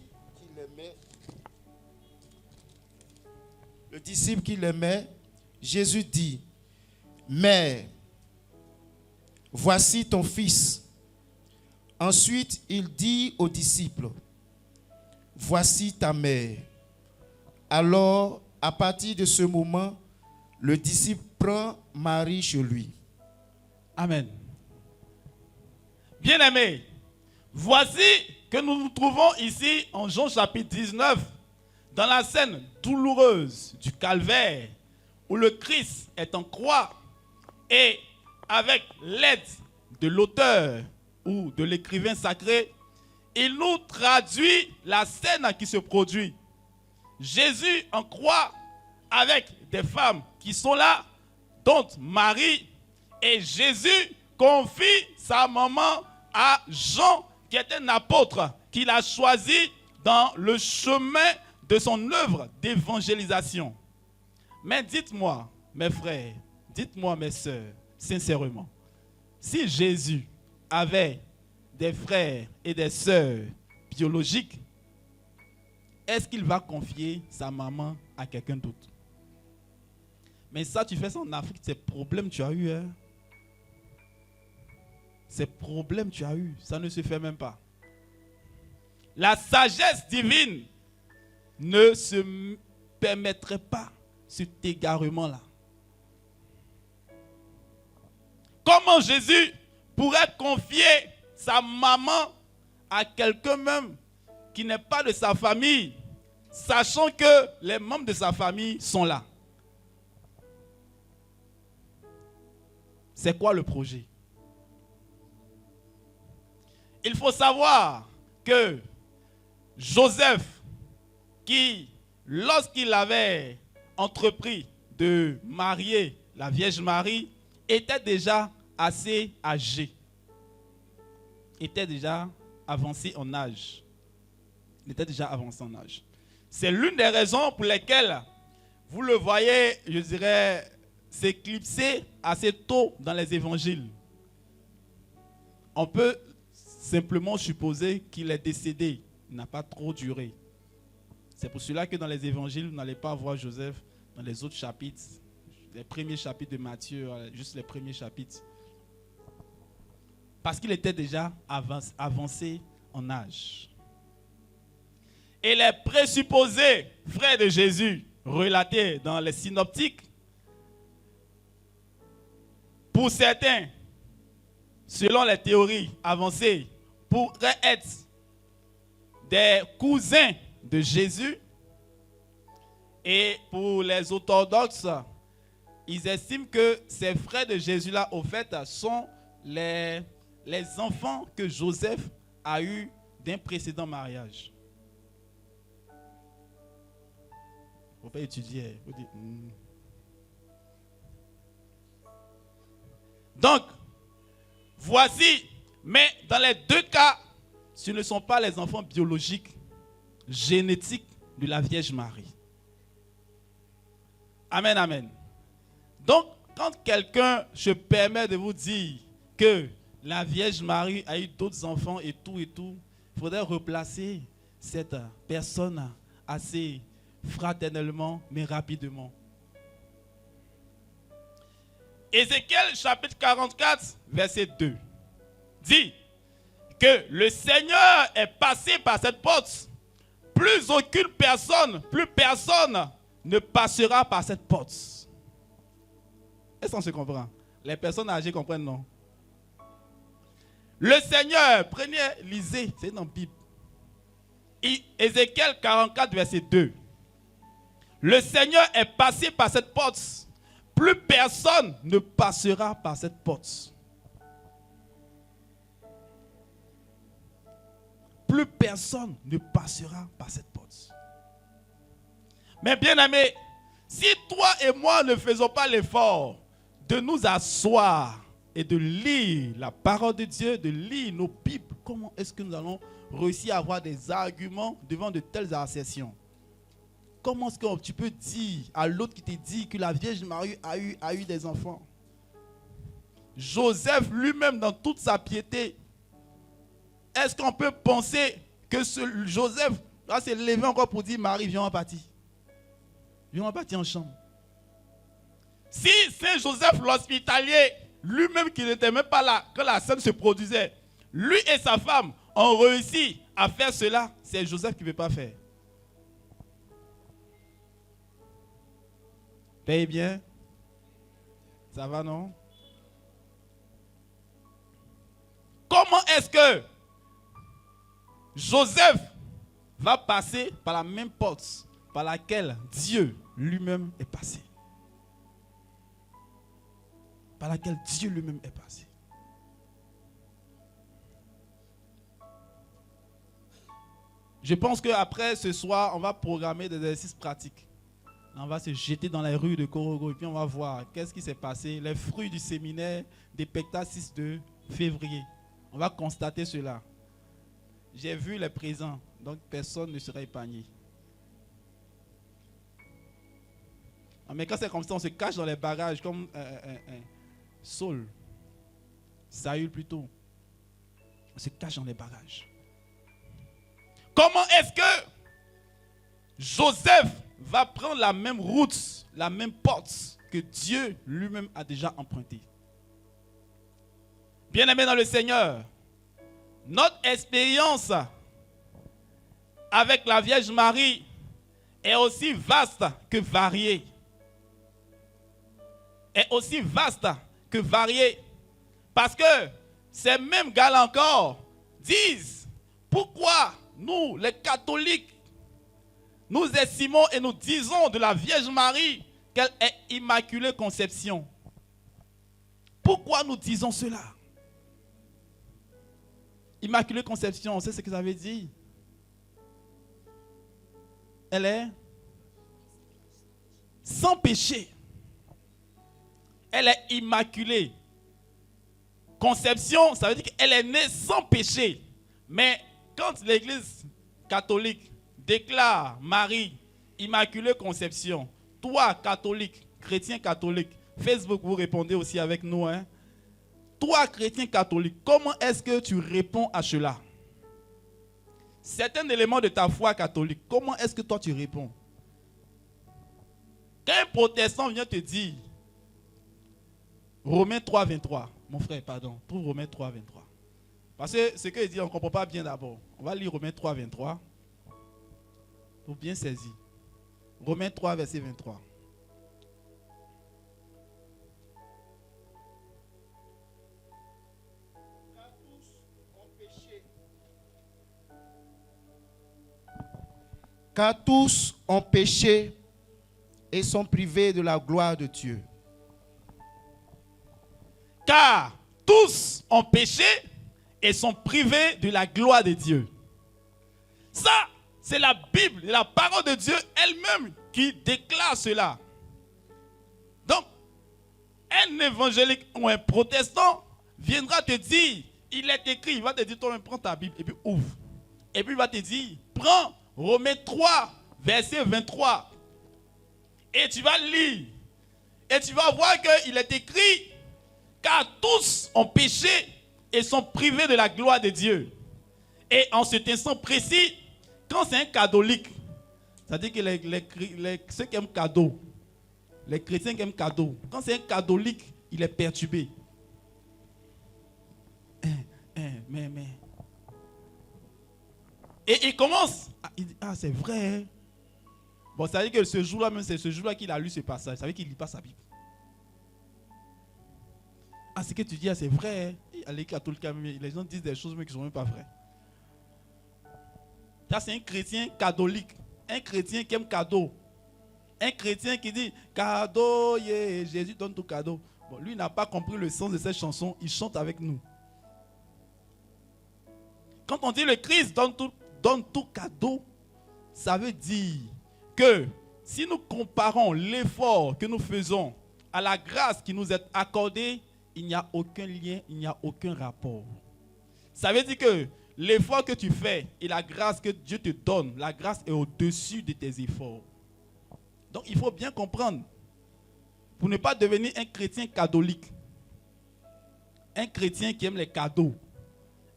qu'il aimait. Jésus dit, Mère, voici ton fils. Ensuite, il dit aux disciples, voici ta mère. Alors, à partir de ce moment, le disciple prend Marie chez lui. Amen. Bien-aimés, voici que nous nous trouvons ici en Jean chapitre 19, dans la scène douloureuse du calvaire, où le Christ est en croix, et avec l'aide de l'auteur ou de l'écrivain sacré, il nous traduit la scène qui se produit. Jésus en croix avec des femmes qui sont là, dont Marie, et Jésus confie sa maman à Jean, qui est un apôtre qu'il a choisi dans le chemin de son œuvre d'évangélisation. Mais dites-moi, mes frères, dites-moi, mes sœurs, sincèrement, si Jésus avait des frères et des sœurs biologiques, est-ce qu'il va confier sa maman à quelqu'un d'autre? Mais ça, tu fais ça en Afrique, ces problèmes tu as eu, hein? Ces problèmes tu as eu, ça ne se fait même pas. La sagesse divine ne se permettrait pas cet égarement-là. Comment Jésus pourrait confier sa maman à quelqu'un même qui n'est pas de sa famille, sachant que les membres de sa famille sont là? C'est quoi le projet? Il faut savoir que Joseph, qui, lorsqu'il avait entrepris de marier la Vierge Marie, était déjà assez âgé. Était déjà avancé en âge. Il était déjà avancé en âge. C'est l'une des raisons pour lesquelles vous le voyez, je dirais, s'éclipser assez tôt dans les évangiles. On peut simplement supposer qu'il est décédé. Il n'a pas trop duré. C'est pour cela que dans les évangiles, vous n'allez pas voir Joseph dans les autres chapitres, les premiers chapitres de Matthieu, juste les premiers chapitres. parce qu'il était déjà avancé en âge. Et les présupposés frères de Jésus, relatés dans les synoptiques, pour certains, selon les théories avancées, pourraient être des cousins de Jésus. Et pour les orthodoxes, ils estiment que ces frères de Jésus-là, au fait, sont les enfants que Joseph a eus d'un précédent mariage. Il ne faut pas étudier. Faut dire, Donc, voici, mais dans les deux cas, ce ne sont pas les enfants biologiques, génétiques de la Vierge Marie. Amen, amen. Donc, quand quelqu'un se permet de vous dire que la Vierge Marie a eu d'autres enfants et tout, il faudrait replacer cette personne assez fraternellement, mais rapidement. Ézéchiel chapitre 44, verset 2, dit que le Seigneur est passé par cette porte. Plus aucune personne, plus personne ne passera par cette porte. Est-ce qu'on se comprend? Les personnes âgées comprennent, non? Le Seigneur, prenez, lisez, c'est dans la Bible. Ézéchiel 44, verset 2. Le Seigneur est passé par cette porte. Plus personne ne passera par cette porte. Plus personne ne passera par cette porte. Mais bien aimé, si toi et moi ne faisons pas l'effort de nous asseoir et de lire la parole de Dieu, de lire nos Bibles, comment est-ce que nous allons réussir à avoir des arguments devant de telles assertions? Comment est-ce que tu peux dire à l'autre qui te dit que la Vierge Marie a eu des enfants? Joseph lui-même, dans toute sa piété, est-ce qu'on peut penser que Joseph va se lever encore pour dire Marie, viens en partie? Viens en partie en chambre. Si Saint Joseph l'hospitalier, lui-même qui n'était même pas là quand la scène se produisait, lui et sa femme ont réussi à faire cela, c'est Joseph qui ne veut pas faire. Paye bien? Ça va, non? Comment est-ce que Joseph va passer par la même porte par laquelle Dieu lui-même est passé? Par laquelle Dieu lui-même est passé. Je pense qu'après ce soir, on va programmer des exercices pratiques. On va se jeter dans les rues de Korogo et puis on va voir qu'est-ce qui s'est passé, les fruits du séminaire des Pecta 6 de février. On va constater cela. J'ai vu les présents, donc personne ne sera épargné. Mais quand c'est comme ça, on se cache dans les bagages comme Saul, Saül plutôt. On se cache dans les bagages. Comment est-ce que Joseph va prendre la même route, la même porte que Dieu lui-même a déjà empruntée? Bien-aimés dans le Seigneur, notre expérience avec la Vierge Marie est aussi vaste que variée. Est aussi vaste que variée. Parce que ces mêmes gars encore disent pourquoi nous, les catholiques, nous estimons et nous disons de la Vierge Marie qu'elle est Immaculée Conception. Pourquoi nous disons cela? Immaculée Conception, on sait ce que ça veut dire. Elle est sans péché. Elle est immaculée. Conception, ça veut dire qu'elle est née sans péché. Mais quand l'Église catholique déclare Marie, Immaculée Conception, toi, catholique, chrétien catholique, Facebook, vous répondez aussi avec nous, hein? Toi, chrétien catholique, comment est-ce que tu réponds à cela? C'est un élément de ta foi catholique. Comment est-ce que toi tu réponds? Quand un protestant vient te dire, Romains 3, 23, mon frère, pardon, trouve Romains 3, 23. Parce que ce qu'il dit, on ne comprend pas bien d'abord. On va lire Romains 3, 23. Pour bien saisir. Romains 3, verset 23. Car tous ont péché et sont privés de la gloire de Dieu. Car tous ont péché et sont privés de la gloire de Dieu. Ça, c'est la Bible, la parole de Dieu elle-même qui déclare cela. Donc, un évangélique ou un protestant viendra te dire, il est écrit, il va te dire, toi-même, prends ta Bible et puis ouvre. Et puis il va te dire, prends Romains 3, verset 23. Et tu vas lire. Et tu vas voir qu'il est écrit, car tous ont péché et sont privés de la gloire de Dieu. Et en cet instant précis, quand c'est un catholique, c'est-à-dire que ceux qui aiment cadeau, les chrétiens qui aiment cadeau, quand c'est un catholique, il est perturbé. Mais. Et il commence, il dit, ah c'est vrai. Hein? Bon, ça veut dire que ce jour-là, même c'est ce jour-là qu'il a lu ce passage, ça veut dire qu'il ne lit pas sa Bible. Ah, ce que tu dis, ah, c'est vrai. Hein? Les catholiques, les gens disent des choses mais qui ne sont même pas vraies. Ça, c'est un chrétien catholique. Un chrétien qui aime cadeau. Un chrétien qui dit cadeau, yeah, Jésus donne tout cadeau. Bon, lui n'a pas compris le sens de cette chanson. Il chante avec nous. Quand on dit le Christ donne tout cadeau, ça veut dire que si nous comparons l'effort que nous faisons à la grâce qui nous est accordée, il n'y a aucun lien, il n'y a aucun rapport. Ça veut dire que l'effort que tu fais et la grâce que Dieu te donne, la grâce est au-dessus de tes efforts. Donc il faut bien comprendre, pour ne pas devenir un chrétien catholique, un chrétien qui aime les cadeaux,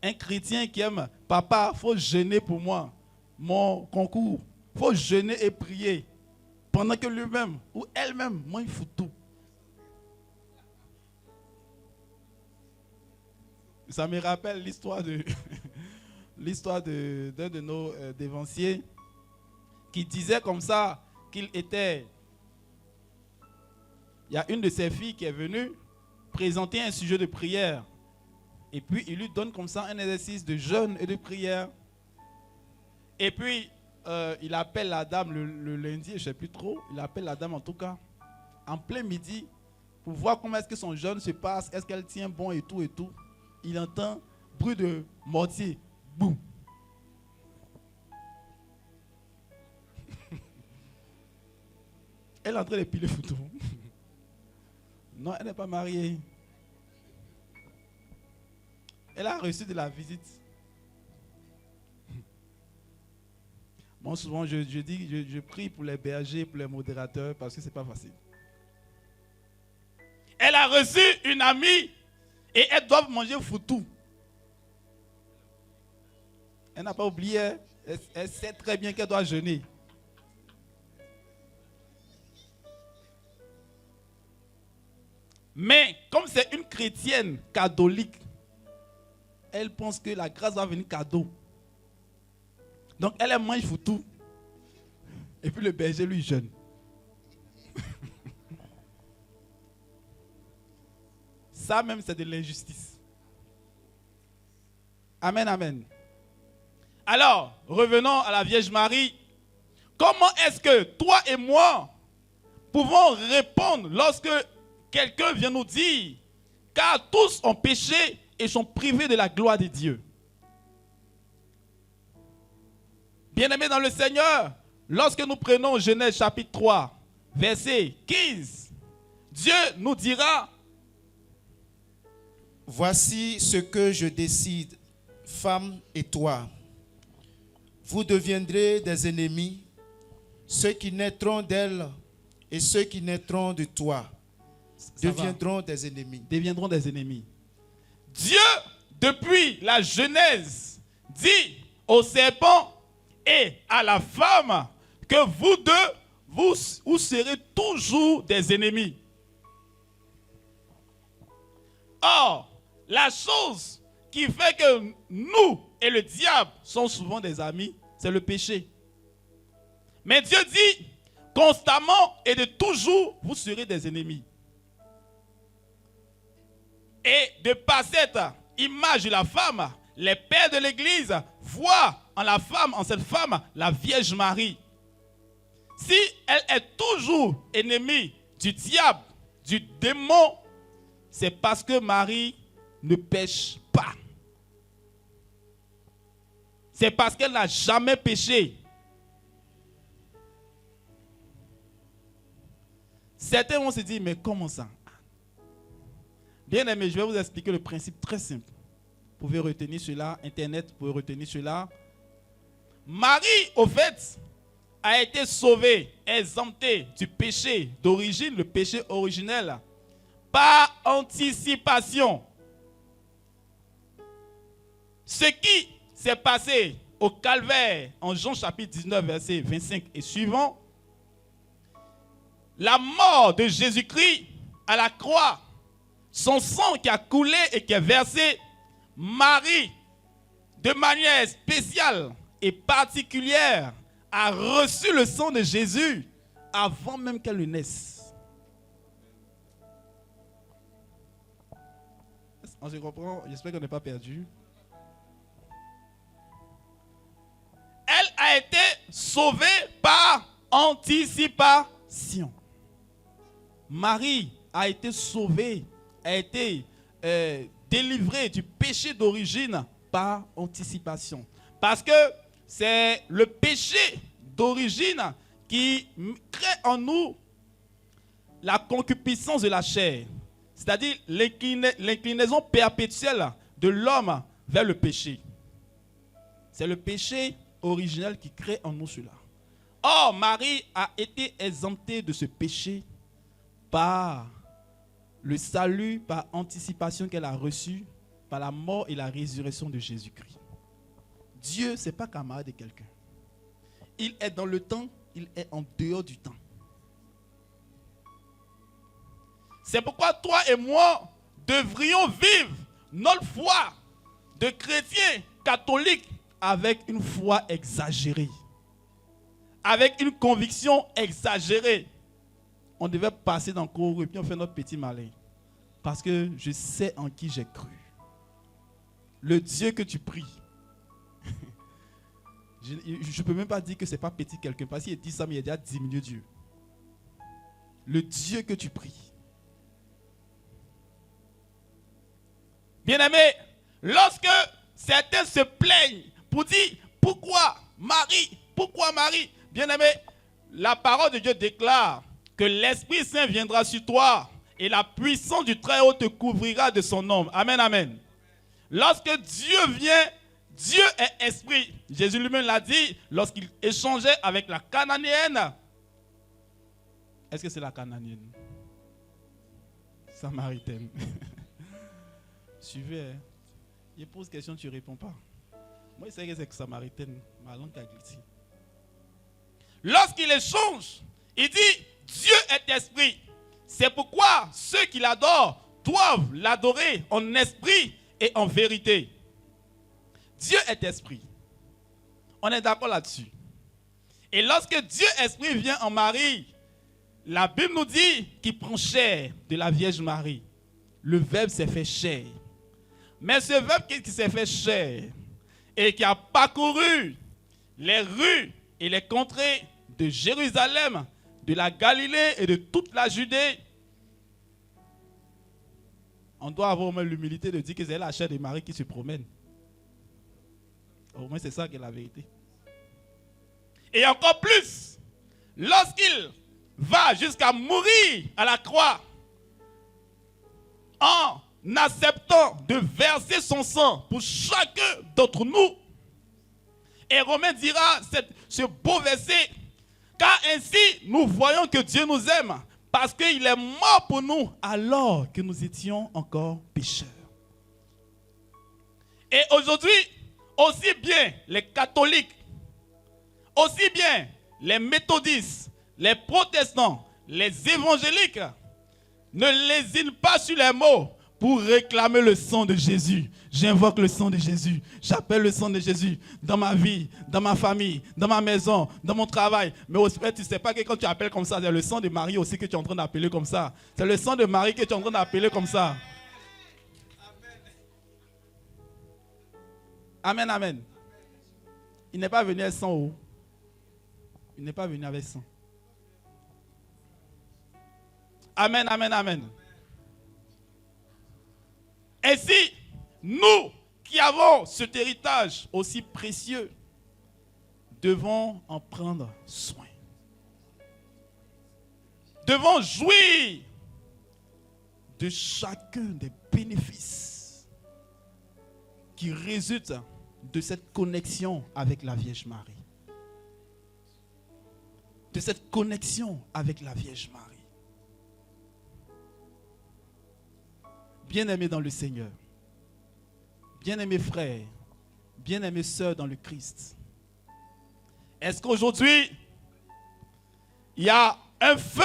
un chrétien qui aime, papa, il faut jeûner pour moi, mon concours, il faut jeûner et prier, pendant que lui-même ou elle-même, moi il faut tout. Ça me rappelle l'histoire d'un de nos dévanciers qui disait comme ça qu'il était... Il y a une de ses filles qui est venue présenter un sujet de prière. Et puis il lui donne comme ça un exercice de jeûne et de prière. Et puis il appelle la dame le lundi, je ne sais plus trop, il appelle la dame en tout cas, en plein midi, pour voir comment est-ce que son jeûne se passe, est-ce qu'elle tient bon et tout et tout. Il entend bruit de mortier. Boum. Elle est en train de piler photo. Non, elle n'est pas mariée. Elle a reçu de la visite. Moi, souvent, je prie pour les bergers, pour les modérateurs, parce que ce n'est pas facile. Elle a reçu une amie et elles doivent manger foutou. Elle n'a pas oublié, elle sait très bien qu'elle doit jeûner. Mais comme c'est une chrétienne catholique, elle pense que la grâce va venir cadeau. Donc elle mange foutou. Et puis le berger lui jeûne. Ça même c'est de l'injustice. Amen, amen. Alors, revenons à la Vierge Marie. Comment est-ce que toi et moi pouvons répondre lorsque quelqu'un vient nous dire car tous ont péché et sont privés de la gloire de Dieu? Bien-aimés dans le Seigneur, lorsque nous prenons Genèse chapitre 3, verset 15, Dieu nous dira: voici ce que je décide, femme et toi. Vous deviendrez des ennemis, ceux qui naîtront d'elle et ceux qui naîtront de toi deviendront des ennemis. Deviendront des ennemis. Dieu, depuis la Genèse, dit au serpent et à la femme que vous deux, vous serez toujours des ennemis. Or, la chose qui fait que nous et le diable sont souvent des amis, c'est le péché. Mais Dieu dit constamment et de toujours, vous serez des ennemis. Et de par cette image de la femme, les pères de l'Église voient en cette femme, la Vierge Marie. Si elle est toujours ennemie du diable, du démon, c'est parce que Marie ne pêche pas. C'est parce qu'elle n'a jamais péché. Certains vont se dire, mais comment ça? Bien aimé, je vais vous expliquer le principe très simple. Vous pouvez retenir cela, Internet, vous pouvez retenir cela. Marie, au fait, a été sauvée, exemptée du péché d'origine, le péché originel, par anticipation. Ce qui s'est passé au calvaire, en Jean chapitre 19, verset 25 et suivant, la mort de Jésus-Christ à la croix, son sang qui a coulé et qui est versé, Marie, de manière spéciale et particulière, a reçu le sang de Jésus avant même qu'elle ne naisse. On se comprend? J'espère qu'on n'est pas perdu. Elle a été sauvée par anticipation. Marie a été sauvée, a été délivrée du péché d'origine par anticipation. Parce que c'est le péché d'origine qui crée en nous la concupiscence de la chair. C'est-à-dire l'inclinaison perpétuelle de l'homme vers le péché. C'est le péché originel qui crée en nous cela. Or, Marie a été exemptée de ce péché par le salut, par anticipation qu'elle a reçu, par la mort et la résurrection de Jésus-Christ. Dieu, ce n'est pas camarade de quelqu'un. Il est dans le temps, il est en dehors du temps. C'est pourquoi toi et moi devrions vivre notre foi de chrétiens catholiques avec une foi exagérée, avec une conviction exagérée. On devait passer dans le cours et puis on fait notre petit malin. Parce que je sais en qui j'ai cru. Le Dieu que tu pries. Je ne peux même pas dire que ce n'est pas petit quelqu'un. Parce qu'il dit ça, mais il a déjà diminué Dieu. Le Dieu que tu pries. Bien-aimé, lorsque certains se plaignent pour dire pourquoi Marie, bien-aimé, la parole de Dieu déclare que l'Esprit Saint viendra sur toi et la puissance du Très-Haut te couvrira de son ombre. Amen, amen. Lorsque Dieu vient, Dieu est esprit. Jésus lui-même l'a dit lorsqu'il échangeait avec la Cananéenne. Est-ce que c'est la Cananéenne? Samaritaine. Suivez. Hein? Il pose question, tu ne réponds pas. Moi, je sais que c'est Samaritaine. Ma langue a glissé. Lorsqu'il échange, il dit Dieu est esprit. C'est pourquoi ceux qui l'adorent doivent l'adorer en esprit et en vérité. Dieu est esprit. On est d'accord là-dessus. Et lorsque Dieu esprit vient en Marie, la Bible nous dit qu'il prend chair de la Vierge Marie. Le Verbe s'est fait chair. Mais ce Verbe qui s'est fait chair et qui a parcouru les rues et les contrées de Jérusalem, de la Galilée et de toute la Judée, on doit avoir au moins l'humilité de dire que c'est la chair de Marie qui se promène. Au moins c'est ça qui est la vérité. Et encore plus, lorsqu'il va jusqu'à mourir à la croix, en acceptant de verser son sang pour chacun d'entre nous, et Romain dira ce beau verset, car ainsi nous voyons que Dieu nous aime, parce qu'il est mort pour nous alors que nous étions encore pécheurs. Et aujourd'hui, aussi bien les catholiques, aussi bien les méthodistes, les protestants, les évangéliques ne lésinent pas sur les mots pour réclamer le sang de Jésus. J'invoque le sang de Jésus. J'appelle le sang de Jésus dans ma vie, dans ma famille, dans ma maison, dans mon travail. Mais au fait, tu ne sais pas que quand tu appelles comme ça, c'est le sang de Marie aussi que tu es en train d'appeler comme ça. C'est le sang de Marie que tu es en train d'appeler comme ça. Amen, amen. Il n'est pas venu avec sang haut. Il n'est pas venu avec sang. Amen, amen, amen. Ainsi, nous qui avons cet héritage aussi précieux, devons en prendre soin. Devons jouir de chacun des bénéfices qui résultent de cette connexion avec la Vierge Marie. De cette connexion avec la Vierge Marie. Bien-aimés dans le Seigneur, bien-aimés frères, bien-aimés sœurs dans le Christ, est-ce qu'aujourd'hui, il y a un feu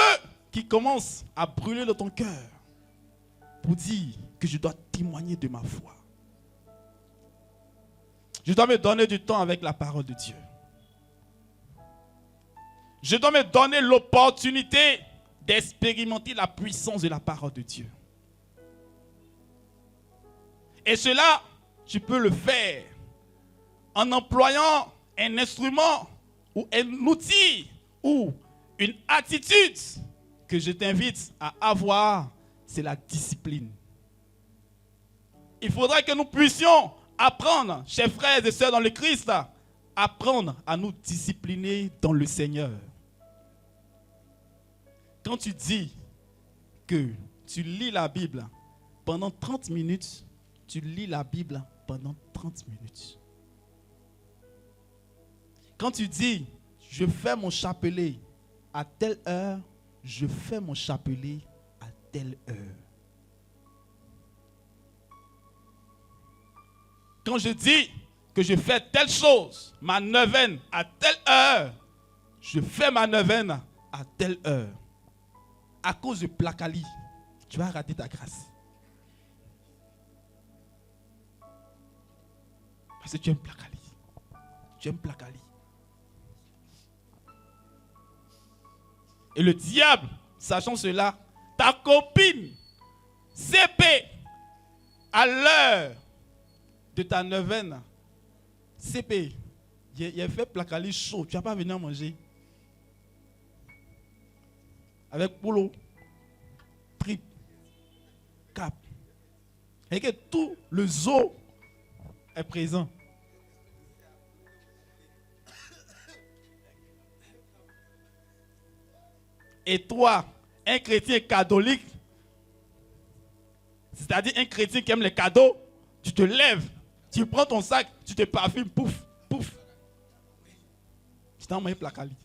qui commence à brûler dans ton cœur pour dire que je dois témoigner de ma foi? Je dois me donner du temps avec la parole de Dieu. Je dois me donner l'opportunité d'expérimenter la puissance de la parole de Dieu. Et cela, tu peux le faire en employant un instrument ou un outil ou une attitude que je t'invite à avoir, c'est la discipline. Il faudrait que nous puissions apprendre, chers frères et sœurs dans le Christ, apprendre à nous discipliner dans le Seigneur. Quand tu dis que tu lis la Bible pendant 30 minutes, tu lis la Bible pendant 30 minutes. Quand tu dis, je fais mon chapelet à telle heure, je fais mon chapelet à telle heure. Quand je dis que je fais telle chose, ma neuvaine à telle heure, je fais ma neuvaine à telle heure. À cause de Placali, tu vas rater ta grâce. Parce que tu aimes Placali. Tu aimes Placali. Et le diable, sachant cela, ta copine, CP, à l'heure de ta neuvaine, CP, il a fait Placali chaud. Tu n'as pas venu à manger. Avec boulot, trip, cap. Et que tout le zoo est présent. Et toi, un chrétien catholique, c'est-à-dire un chrétien qui aime les cadeaux, tu te lèves, tu prends ton sac, tu te parfumes, pouf, pouf. Tu t'as envoyé Placali.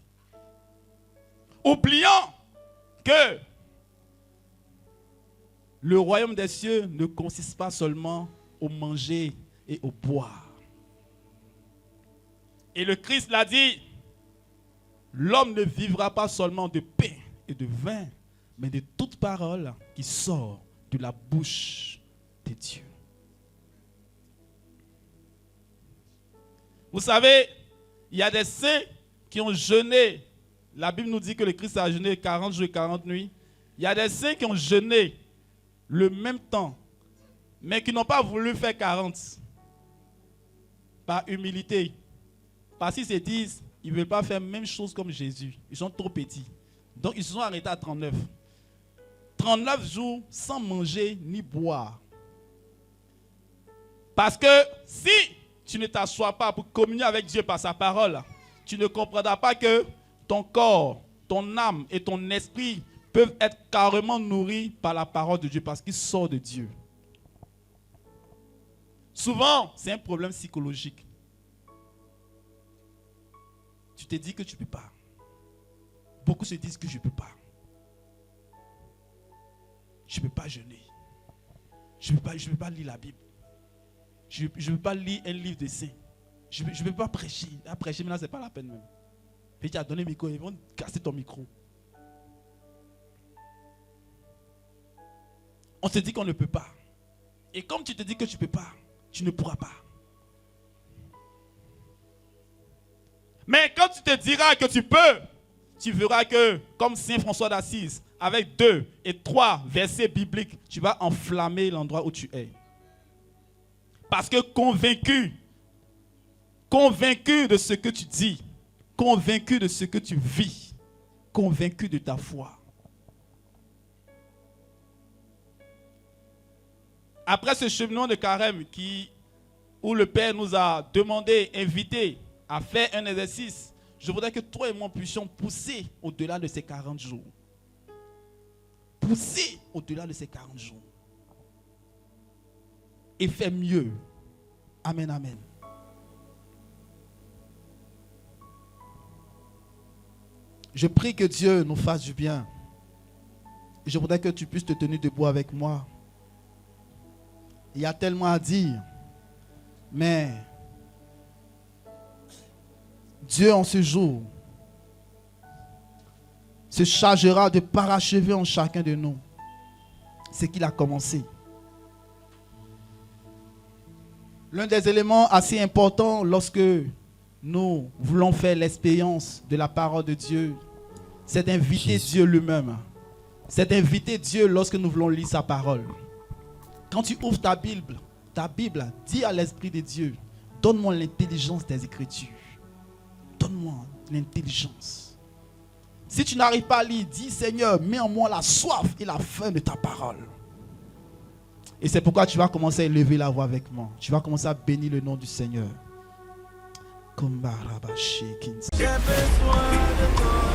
Oubliant que le royaume des cieux ne consiste pas seulement au manger et au boire. Et le Christ l'a dit, l'homme ne vivra pas seulement de pain et de vin, mais de toute parole qui sort de la bouche de Dieu. Vous savez, il y a des saints qui ont jeûné. La Bible nous dit que le Christ a jeûné 40 jours et 40 nuits. Il y a des saints qui ont jeûné le même temps, mais qui n'ont pas voulu faire 40. Par humilité. Parce qu'ils se disent, ils ne veulent pas faire la même chose comme Jésus. Ils sont trop petits. Donc ils se sont arrêtés à 39. 39 jours sans manger ni boire. Parce que si tu ne t'assois pas pour communier avec Dieu par sa parole, tu ne comprendras pas que ton corps, ton âme et ton esprit peuvent être carrément nourris par la parole de Dieu parce qu'il sort de Dieu. Souvent, c'est un problème psychologique. Tu te dis que tu ne peux pas. Beaucoup se disent que je ne peux pas. Je ne peux pas jeûner. Je ne peux pas lire la Bible. Je ne peux pas lire un livre de saints. Je ne peux pas prêcher. À prêcher, maintenant, ce n'est pas la peine même. Puis tu as donné le micro, ils vont casser ton micro. On se dit qu'on ne peut pas. Et comme tu te dis que tu ne peux pas, tu ne pourras pas. Mais quand tu te diras que tu peux, tu verras que, comme Saint François d'Assise, avec 2 et 3 versets bibliques, tu vas enflammer l'endroit où tu es. Parce que convaincu de ce que tu dis, convaincu de ce que tu vis, convaincu de ta foi. Après ce cheminement de carême où le Père nous a demandé, invité à faire un exercice, je voudrais que toi et moi puissions pousser au-delà de ces 40 jours. Pousser au-delà de ces 40 jours. Et faire mieux. Amen, amen. Je prie que Dieu nous fasse du bien. Je voudrais que tu puisses te tenir debout avec moi. Il y a tellement à dire. Mais Dieu en ce jour se chargera de parachever en chacun de nous ce qu'il a commencé. L'un des éléments assez importants lorsque nous voulons faire l'expérience de la parole de Dieu, c'est d'inviter Dieu lui-même. C'est d'inviter Dieu lorsque nous voulons lire sa parole. Quand tu ouvres ta Bible, dis à l'Esprit de Dieu, donne-moi l'intelligence des Écritures. Donne-moi l'intelligence. Si tu n'arrives pas à lire, dis Seigneur, mets en moi la soif et la faim de ta parole. Et c'est pourquoi tu vas commencer à élever la voix avec moi. Tu vas commencer à bénir le nom du Seigneur. J'ai besoin de toi.